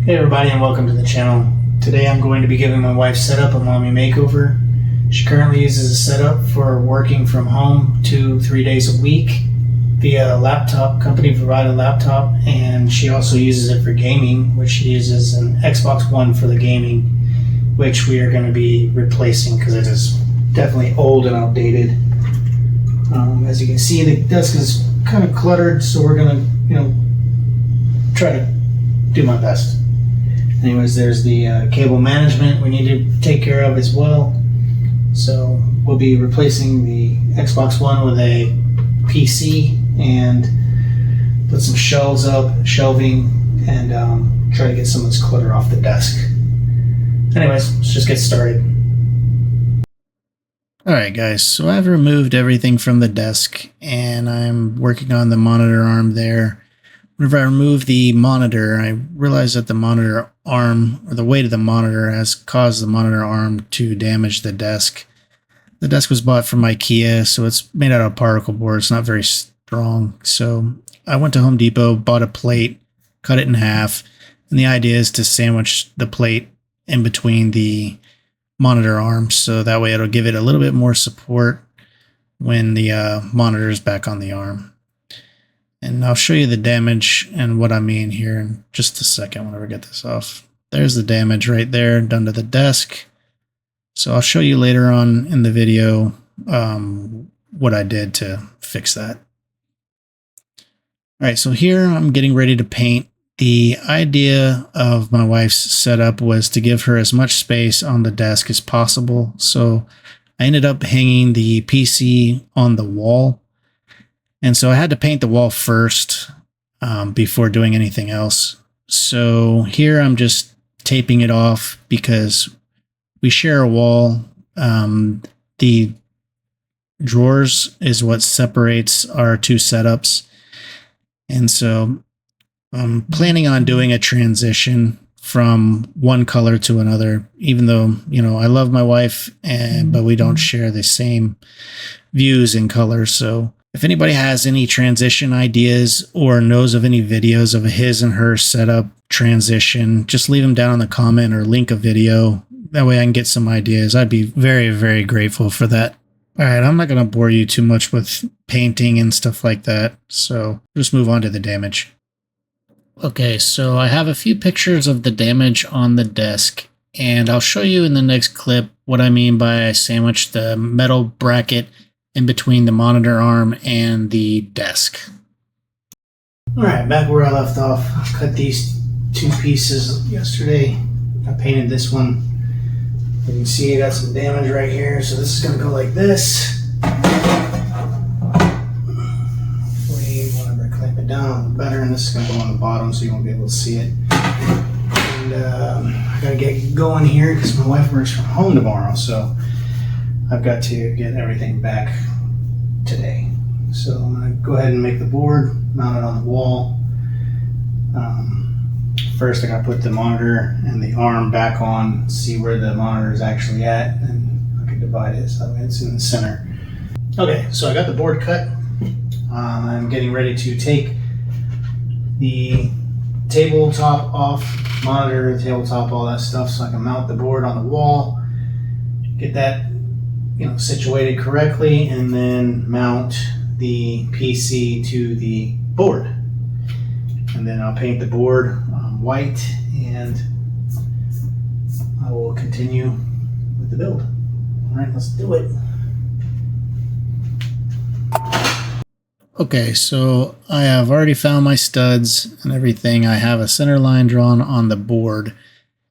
Hey everybody, and welcome to the channel. Today I'm going to be giving my wife setup a mommy makeover. She currently uses a setup for working from home 2-3 days a week via a laptop, company provided laptop, and she also uses it for gaming, which she uses an Xbox One for the gaming, which we are going to be replacing because it is definitely old and outdated. As you can see, the desk is kind of cluttered, so we're going to, try to do my best. Anyways, there's the cable management we need to take care of as well. So we'll be replacing the Xbox One with a PC and put some shelves up, shelving, and try to get some of this clutter off the desk. Anyways, let's just get started. Alright guys, so I've removed everything from the desk and I'm working on the monitor arm there. Whenever I remove the monitor, I realize that the monitor arm, or the weight of the monitor, has caused the monitor arm to damage the desk. The desk was bought from IKEA, so it's made out of particle board. It's not very strong. So I went to Home Depot, bought a plate, cut it in half, and the idea is to sandwich the plate in between the monitor arms, so that way it'll give it a little bit more support when the monitor is back on the arm. And I'll show you the damage and what I mean here in just a second whenever I get this off. There's the damage right there done to the desk. So I'll show you later on in the video what I did to fix that. All right, so here I'm getting ready to paint. The idea of my wife's setup was to give her as much space on the desk as possible. So I ended up hanging the PC on the wall. And so I had to paint the wall first before doing anything else. So here I'm just taping it off because we share a wall. The drawers is what separates our two setups. And so I'm planning on doing a transition from one color to another, even though, I love my wife, but we don't share the same views in color. So if anybody has any transition ideas or knows of any videos of his and her setup transition, just leave them down in the comment or link a video. That way I can get some ideas. I'd be very, very grateful for that. All right, I'm not going to bore you too much with painting and stuff like that, so just move on to the damage. Okay, so I have a few pictures of the damage on the desk, and I'll show you in the next clip what I mean by I sandwiched the metal bracket in between the monitor arm and the desk. Alright, back where I left off. I cut these two pieces yesterday. I painted this one. You can see I got some damage right here, so this is going to go like this. Whenever I clamp it down better, and this is going to go on the bottom so you won't be able to see it. And I got to get going here because my wife works from home tomorrow, so I've got to get everything back today. So I'm going to go ahead and make the board, mount it on the wall. First I got to put the monitor and the arm back on, see where the monitor is actually at, and I can divide it so it's in the center. Okay, so I got the board cut. I'm getting ready to take the tabletop off, monitor, tabletop, all that stuff, so I can mount the board on the wall, get that situated correctly, and then mount the PC to the board. And then I'll paint the board white, and I will continue with the build. All right, let's do it. Okay, so I have already found my studs and everything. I have a center line drawn on the board,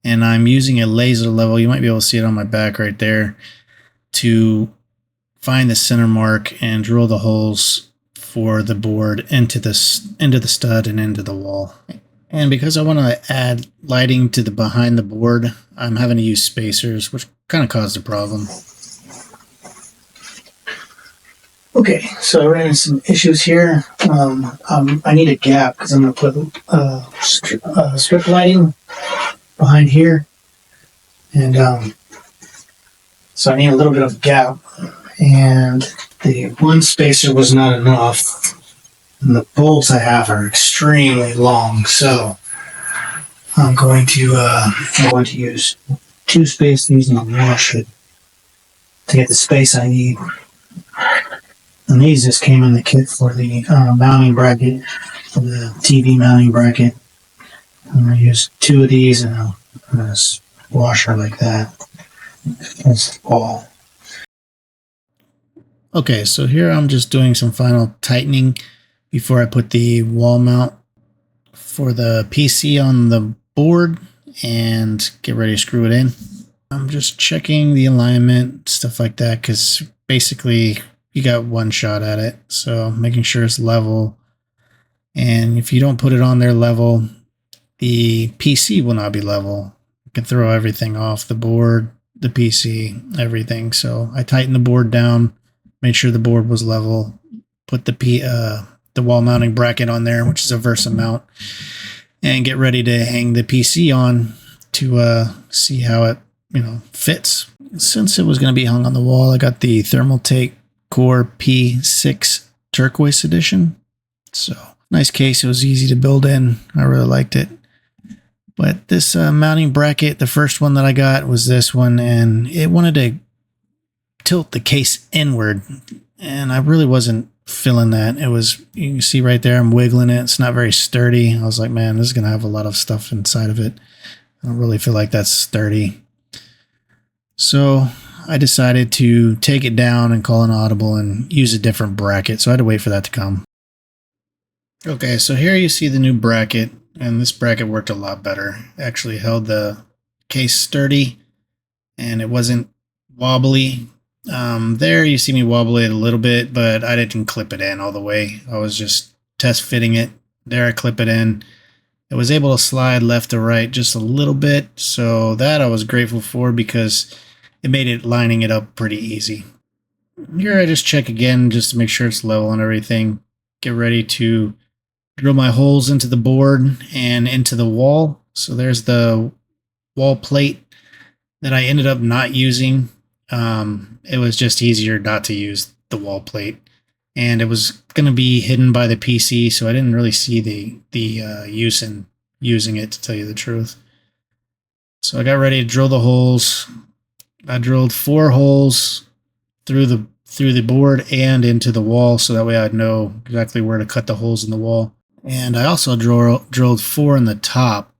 and I'm using a laser level. You might be able to see it on my back right there, to find the center mark and drill the holes for the board into the stud and into the wall. And because I want to add lighting to the behind the board, I'm having to use spacers, which kind of caused a problem. Okay, so I ran into some issues here. I need a gap because I'm going to put strip lighting behind here. And so I need a little bit of gap, and the one spacer was not enough. And the bolts I have are extremely long, so I'm going to use two spaces and a washer to get the space I need. And these just came in the kit for the mounting bracket, for the TV mounting bracket. I'm going to use two of these and a washer like that. That's the wall. Okay, so here I'm just doing some final tightening before I put the wall mount for the PC on the board and get ready to screw it in. I'm just checking the alignment, stuff like that, because basically you got one shot at it. So making sure it's level. And if you don't put it on there level, the PC will not be level. You can throw everything off the board, the PC, everything. So I tightened the board down, made sure the board was level, put the wall mounting bracket on there, which is a Versa mount, and get ready to hang the PC on to see how it fits. Since it was going to be hung on the wall, I got the Thermaltake Core P6 Turquoise Edition. So nice case. It was easy to build in. I really liked it. But this mounting bracket, the first one that I got was this one, and it wanted to tilt the case inward, and I really wasn't feeling that. It was, you can see right there, I'm wiggling it. It's not very sturdy. I was like, man, this is going to have a lot of stuff inside of it. I don't really feel like that's sturdy. So I decided to take it down and call an audible and use a different bracket. So I had to wait for that to come. Okay, so here you see the new bracket, and this bracket worked a lot better. It actually held the case sturdy, and it wasn't wobbly. There you see me wobble it a little bit, but I didn't clip it in all the way. I was just test fitting it. There I clip it in. It was able to slide left to right just a little bit, so that I was grateful for because it made it lining it up pretty easy. Here I just check again just to make sure it's level and everything. Get ready to drill my holes into the board and into the wall. So there's the wall plate that I ended up not using. It was just easier not to use the wall plate, and it was going to be hidden by the PC, so I didn't really see the use in using it, to tell you the truth. So I got ready to drill the holes. I drilled 4 holes through the board and into the wall, so that way I'd know exactly where to cut the holes in the wall. And I also drilled 4 in the top,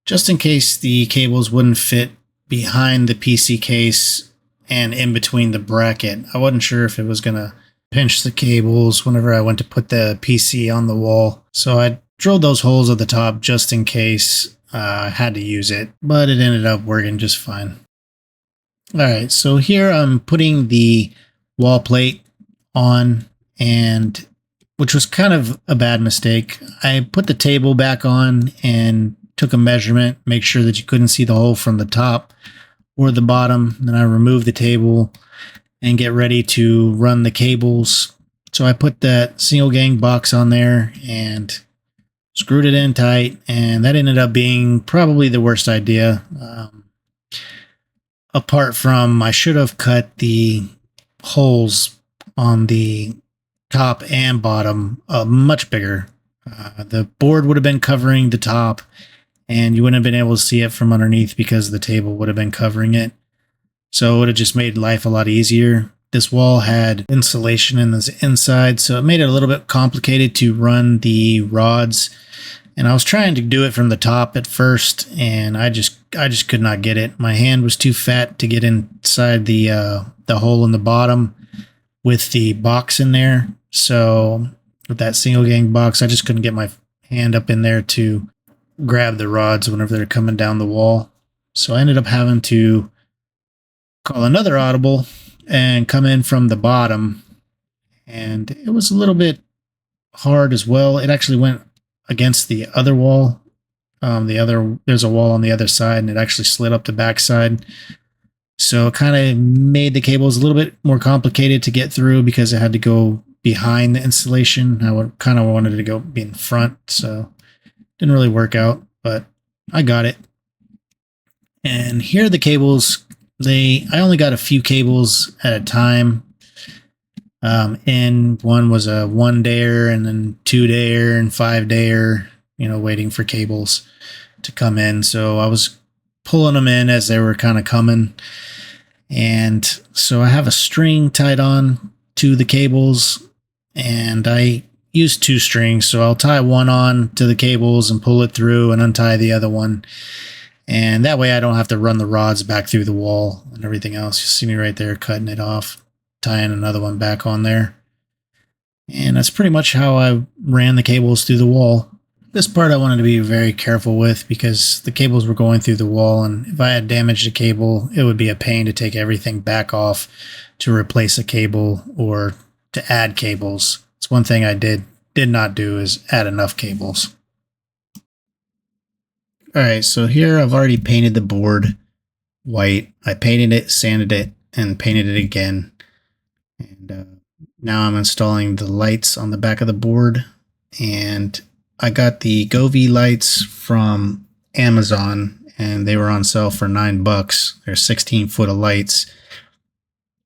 just in case the cables wouldn't fit behind the PC case and in between the bracket. I wasn't sure if it was going to pinch the cables whenever I went to put the PC on the wall. So I drilled those holes at the top just in case I had to use it, but it ended up working just fine. All right, so here I'm putting the wall plate on, and which was kind of a bad mistake. I put the table back on and took a measurement, make sure that you couldn't see the hole from the top or the bottom. Then I removed the table and get ready to run the cables. So I put that single gang box on there and screwed it in tight, and that ended up being probably the worst idea. Apart from, I should have cut the holes on the top and bottom much bigger. The board would have been covering the top, and you wouldn't have been able to see it from underneath because the table would have been covering it. So it would have just made life a lot easier. This wall had insulation in the inside, so it made it a little bit complicated to run the rods. And I was trying to do it from the top at first, and I just could not get it. My hand was too fat to get inside the hole in the bottom with the box in there. So with that single gang box, I just couldn't get my hand up in there to grab the rods whenever they're coming down the wall. So I ended up having to call another audible and come in from the bottom, and it was a little bit hard as well. It actually went against the other wall. There's a wall on the other side, and it actually slid up the backside. So it kind of made the cables a little bit more complicated to get through because it had to go behind the installation. I kind of wanted to go be in front, so it didn't really work out, but I got it. And here are the cables. I only got a few cables at a time. And one was a 1-dayer and then 2-dayer and 5-dayer, waiting for cables. to come in. So I was pulling them in as they were kind of coming. And so I have a string tied on to the cables, and I use 2 strings. So I'll tie one on to the cables and pull it through and untie the other one. And that way I don't have to run the rods back through the wall and everything else. You see me right there cutting it off, tying another one back on there. And that's pretty much how I ran the cables through the wall. This part I wanted to be very careful with because the cables were going through the wall, and if I had damaged a cable, it would be a pain to take everything back off to replace a cable or to add cables. It's one thing I did not do is add enough cables. Alright, so here I've already painted the board white. I painted it, sanded it, and painted it again. And now I'm installing the lights on the back of the board, and I got the Govee lights from Amazon, and they were on sale for $9. They're 16 foot of lights.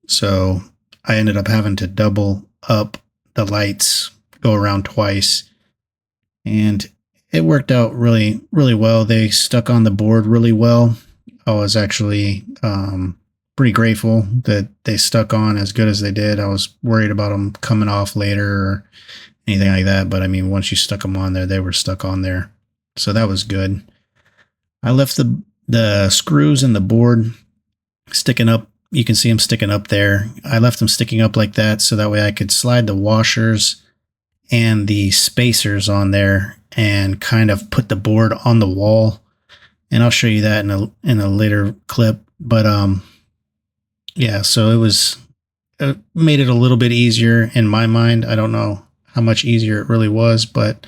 So I ended up having to double up the lights, go around twice, and it worked out really, really well. They stuck on the board really well. I was actually pretty grateful that they stuck on as good as they did. I was worried about them coming off later or anything like that, but I mean, once you stuck them on there, they were stuck on there. So that was good. I left the screws in the board sticking up. You can see them sticking up there. I left them sticking up like that so that way I could slide the washers and the spacers on there and kind of put the board on the wall. And I'll show you that in a later clip. But yeah, so it made it a little bit easier in my mind. I don't know how much easier it really was, but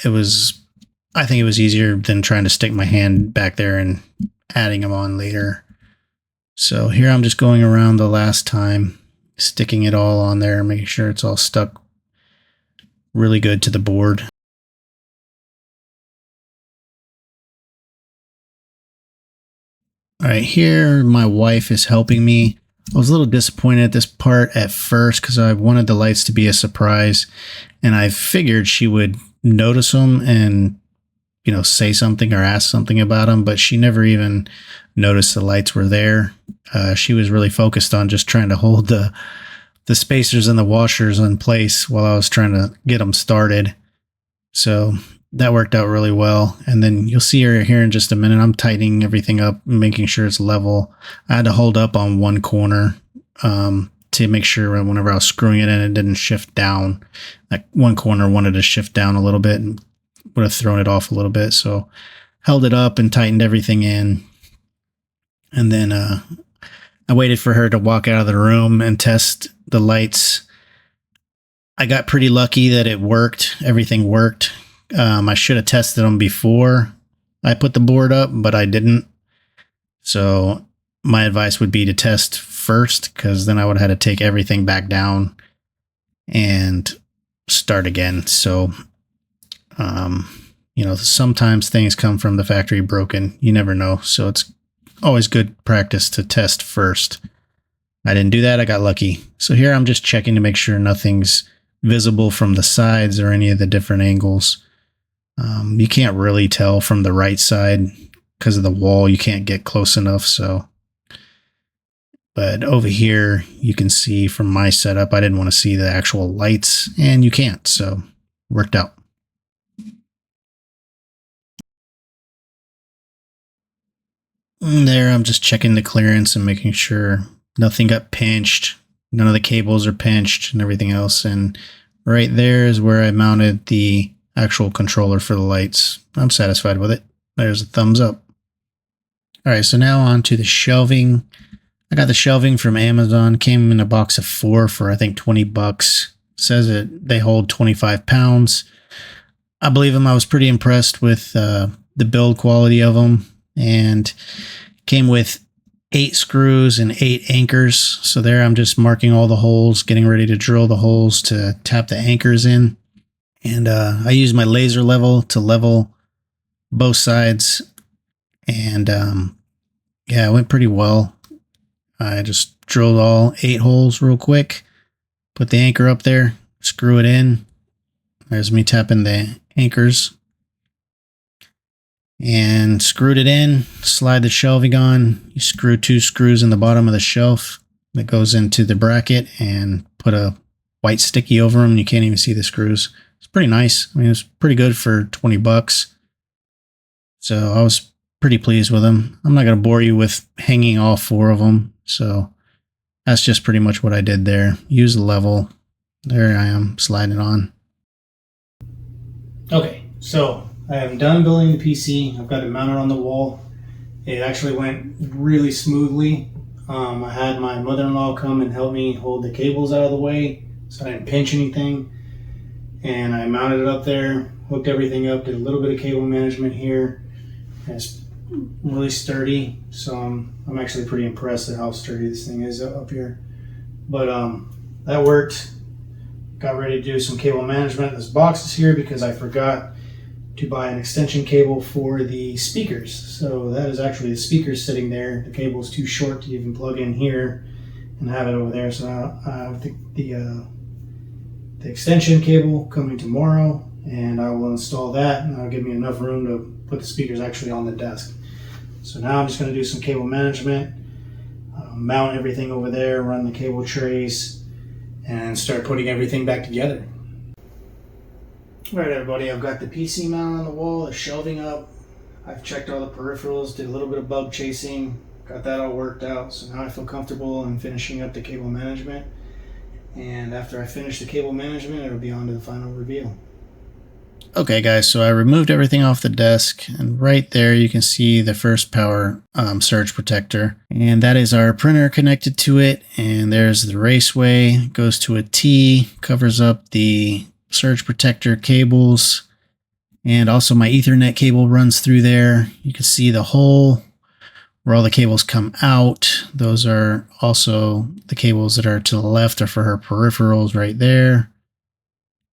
I think it was easier than trying to stick my hand back there and adding them on later. So here I'm just going around the last time, sticking it all on there, making sure it's all stuck really good to the board. All right, here my wife is helping me. I was a little disappointed at this part at first because I wanted the lights to be a surprise, and I figured she would notice them and, you know, say something or ask something about them, but she never even noticed the lights were there. She was really focused on just trying to hold the spacers and the washers in place while I was trying to get them started. So that worked out really well. And then you'll see her here in just a minute. I'm tightening everything up and making sure it's level. I had to hold up on one corner to make sure whenever I was screwing it in, it didn't shift down. Like one corner wanted to shift down a little bit and would have thrown it off a little bit. So held it up and tightened everything in. And then I waited for her to walk out of the room and test the lights. I got pretty lucky that it worked. Everything worked. I should have tested them before I put the board up, but I didn't. So my advice would be to test first, because then I would have had to take everything back down and start again. So, you know, sometimes things come from the factory broken. You never know. So it's always good practice to test first. I didn't do that. I got lucky. So here I'm just checking to make sure nothing's visible from the sides or any of the different angles. You can't really tell from the right side because of the wall. You can't get close enough. So, but over here you can see from my setup, I didn't want to see the actual lights, and you can't. So worked out. And there I'm just checking the clearance and making sure nothing got pinched. None of the cables are pinched and everything else. And right there is where I mounted the actual controller for the lights. I'm satisfied with it. There's a thumbs up. All right, so now on to the shelving. I got the shelving from Amazon. Came in a box of 4 for I think $20. Says that they hold 25 pounds. I believe them. I was pretty impressed with the build quality of them, and came with 8 screws and 8 anchors. So there I'm just marking all the holes, getting ready to drill the holes to tap the anchors in. And I used my laser level to level both sides. And yeah, it went pretty well. I just drilled all 8 holes real quick, put the anchor up there, screw it in. There's me tapping the anchors. and screwed it in, slide the shelving on. You screw 2 screws in the bottom of the shelf that goes into the bracket and put a white sticky over them. You can't even see the screws. It's pretty nice. I mean, it's pretty good for 20 bucks. So I was pretty pleased with them. I'm not going to bore you with hanging all 4 of them. So that's just pretty much what I did there. Use the level. There I am, sliding it on. Okay, so I am done building the PC. I've got it mounted on the wall. It actually went really smoothly. I had my mother-in-law come and help me hold the cables out of the way so I didn't pinch anything. And I mounted it up there, hooked everything up, did a little bit of cable management here. It's really sturdy, so I'm actually pretty impressed at how sturdy this thing is up here. But that worked. Got ready to do some cable management. This box is here because I forgot to buy an extension cable for the speakers. So that is actually the speakers sitting there. The cable is too short to even plug in here and have it over there. So I have the extension cable coming tomorrow, and I will install that, and that'll give me enough room to put the speakers actually on the desk. So now I'm just going to do some cable management, mount everything over there, run the cable trays, and start putting everything back together. Alright everybody, I've got the PC mounted on the wall, the shelving up. I've checked all the peripherals, did a little bit of bug chasing, got that all worked out. So now I feel comfortable in finishing up the cable management. And after I finish the cable management, it'll be on to the final reveal. Okay guys, so I removed everything off the desk, and right there you can see the first power surge protector, and that is our printer connected to it. And there's the raceway, it goes to a T, covers up the surge protector cables, and also my Ethernet cable runs through there. You can see the hole where all the cables come out. Those are also the cables that are to the left are for her peripherals right there.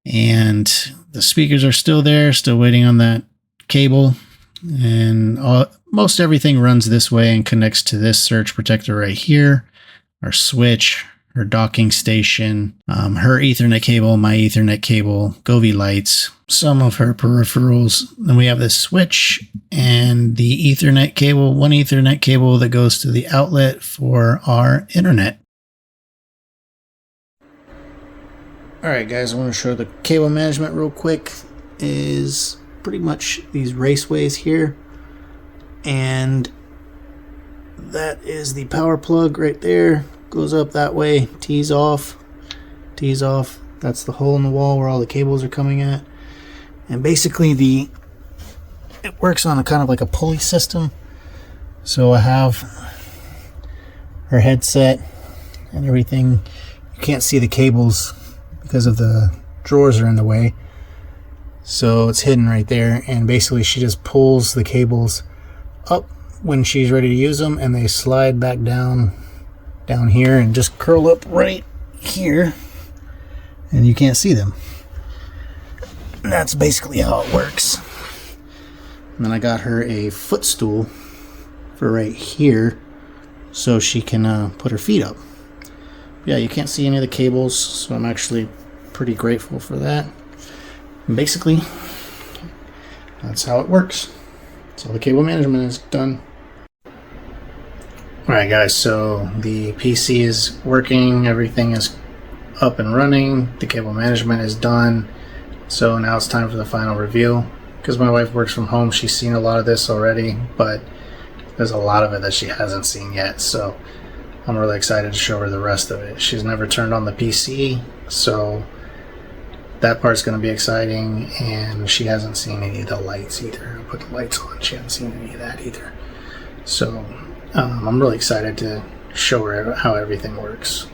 And the speakers are still there, still waiting on that cable. And most everything runs this way and connects to this surge protector right here. Our switch, her docking station, her Ethernet cable, my Ethernet cable, Govee lights, some of her peripherals. Then we have this switch and the Ethernet cable, one Ethernet cable that goes to the outlet for our internet. Alright guys, I want to show the cable management real quick. Is pretty much these raceways here. And that is the power plug right there. Goes up that way, tees off. That's the hole in the wall where all the cables are coming at. And basically it works on a kind of like a pulley system. So I have her headset and everything. You can't see the cables because of the drawers are in the way. So it's hidden right there, and basically she just pulls the cables up when she's ready to use them, and they slide back down here and just curl up right here, and you can't see them. And that's basically how it works. And then I got her a footstool for right here so she can put her feet up. Yeah, you can't see any of the cables, so I'm actually pretty grateful for that. And basically, that's how it works. So the cable management is done. Alright guys, so the PC is working, everything is up and running, the cable management is done. So now it's time for the final reveal. Because my wife works from home, she's seen a lot of this already, but there's a lot of it that she hasn't seen yet. So I'm really excited to show her the rest of it. She's never turned on the PC, so that part's going to be exciting, and she hasn't seen any of the lights either. I put the lights on, she hasn't seen any of that either. So I'm really excited to show her how everything works.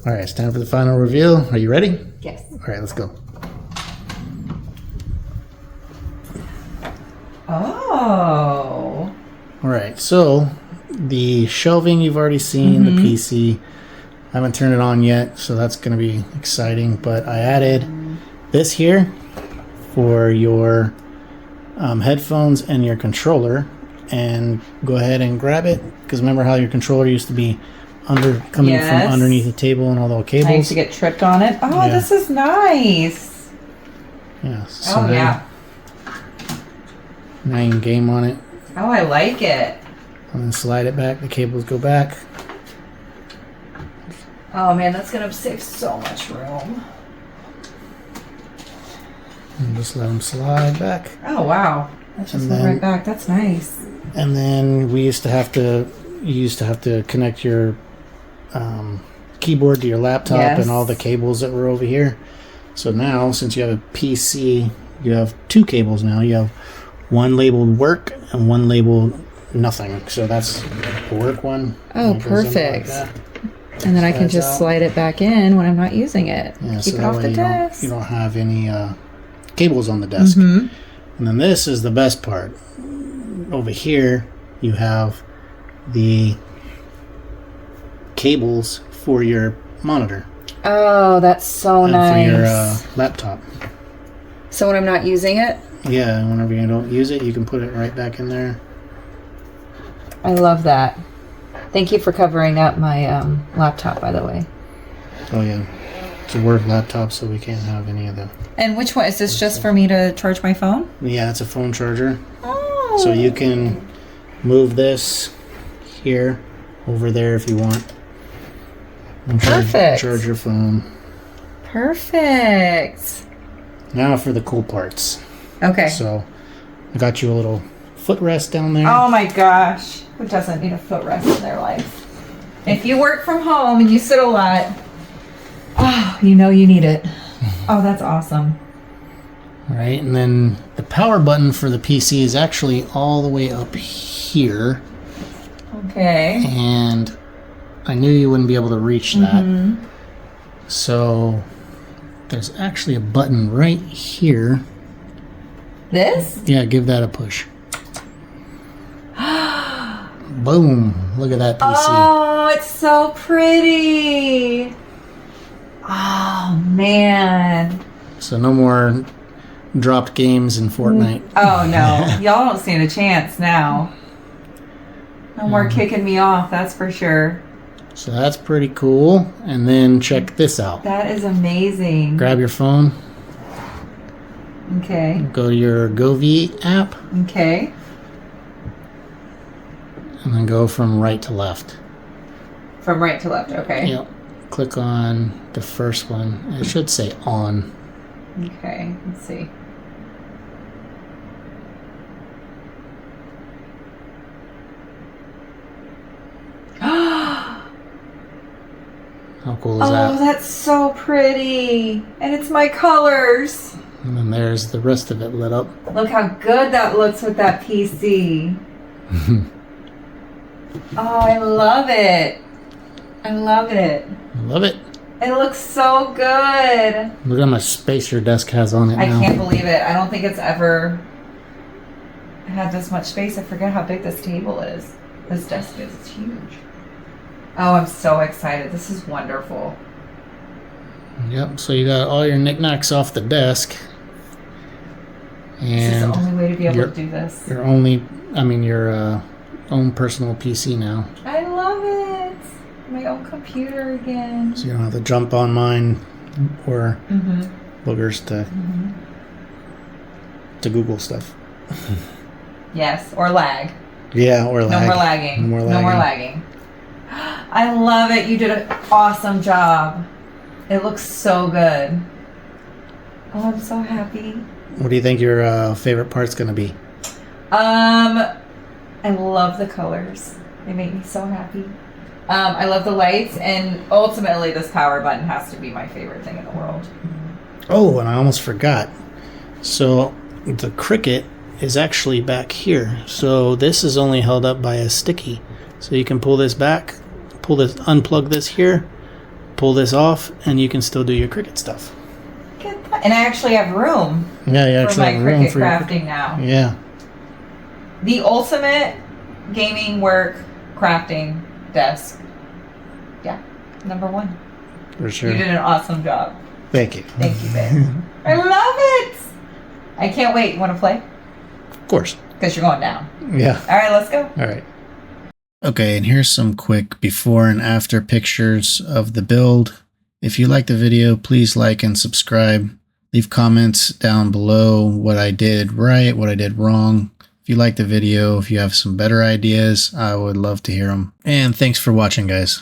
Alright, it's time for the final reveal. Are you ready? Yes. Alright, let's go. Oh. Alright, so the shelving you've already seen, the PC. I haven't turned it on yet, so that's going to be exciting. But I added this here for your headphones and your controller. And go ahead and grab it, because remember how your controller used to be coming from underneath the table and all the cables? I used to get tripped on it. Oh, yeah. This is nice. Yeah. So oh, yeah. Now you can game on it. Oh, I like it. And then slide it back. The cables go back. Oh man, that's gonna save so much room. And just let them slide back. Oh wow, that just went right back. That's nice. And then you used to have to connect your keyboard to your laptop and all the cables that were over here. So now, since you have a PC, you have two cables now. You have one labeled work and one labeled nothing. So that's the work one. Oh, perfect. And then I can just slide it back in when I'm not using it. Yeah, Keep so it off the desk. You don't have any cables on the desk. And then this is the best part. Over here, you have the cables for your monitor. Oh, that's so nice. For your laptop. So when I'm not using it? Yeah, whenever you don't use it, you can put it right back in there. I love that. Thank you for covering up my laptop, by the way. Oh, yeah. It's a work laptop, so we can't have any of the... And which one? Is this just for me to charge my phone? Yeah, it's a phone charger. Oh. So you can move this here, over there if you want. And Perfect. Charge your phone. Perfect. Now for the cool parts. Okay. So I got you a little footrest down there. Oh my gosh. Who doesn't need a footrest in their life? If you work from home and you sit a lot, oh, you know you need it. Oh, that's awesome. All right, and then the power button for the PC is actually all the way up here. Okay. And I knew you wouldn't be able to reach that. So there's actually a button right here. This? Yeah, give that a push. Boom. Look at that PC. Oh, it's so pretty. Oh, man. So no more dropped games in Fortnite. Oh, no. Y'all don't stand a chance now. No more kicking me off, that's for sure. So that's pretty cool. And then check this out. That is amazing. Grab your phone. Okay. Go to your Govee app. Okay. And then go from right to left. From right to left, okay. Yep. Click on the first one. It should say on. Okay, let's see. How cool is that? Oh, that's so pretty. And it's my colors. And then there's the rest of it lit up. Look how good that looks with that PC. Oh, I love it. I love it. Love it. It looks so good. Look how much space your desk has on it I now. can't believe it. I don't think it's ever had this much space. I forget how big this table is. This desk is. It's huge. Oh, I'm so excited. This is wonderful. Yep, so you got all your knickknacks off the desk. This is And the only way to be able to do this. your own personal PC now. I love it. My own computer again. So you don't have to jump on mine or boogers to Google stuff. Yes, or lag. Yeah, or lag. No more lagging. No more No more lagging. I love it. You did an awesome job. It looks so good. Oh, I'm so happy. What do you think your favorite part's going to be? I love the colors. They make me so happy. I love the lights, and ultimately this power button has to be my favorite thing in the world. Oh, and I almost forgot. So the Cricut is actually back here. So this is only held up by a sticky. So you can pull this back, unplug this here, pull this off, and you can still do your Cricut stuff. Get that. And I actually have room Yeah, you for actually my have room Cricut for crafting now. Yeah. The ultimate gaming work crafting desk. Yeah, number one. For sure. You did an awesome job. Thank you. Thank you, babe. I love it. I can't wait. You want to play? Of course. Because you're going down. Yeah. All right, let's go. All right. Okay, and here's some quick before and after pictures of the build. If you like the video, please like and subscribe. Leave comments down below what I did right, what I did wrong. If you like the video, if you have some better ideas, I would love to hear them. And thanks for watching, guys.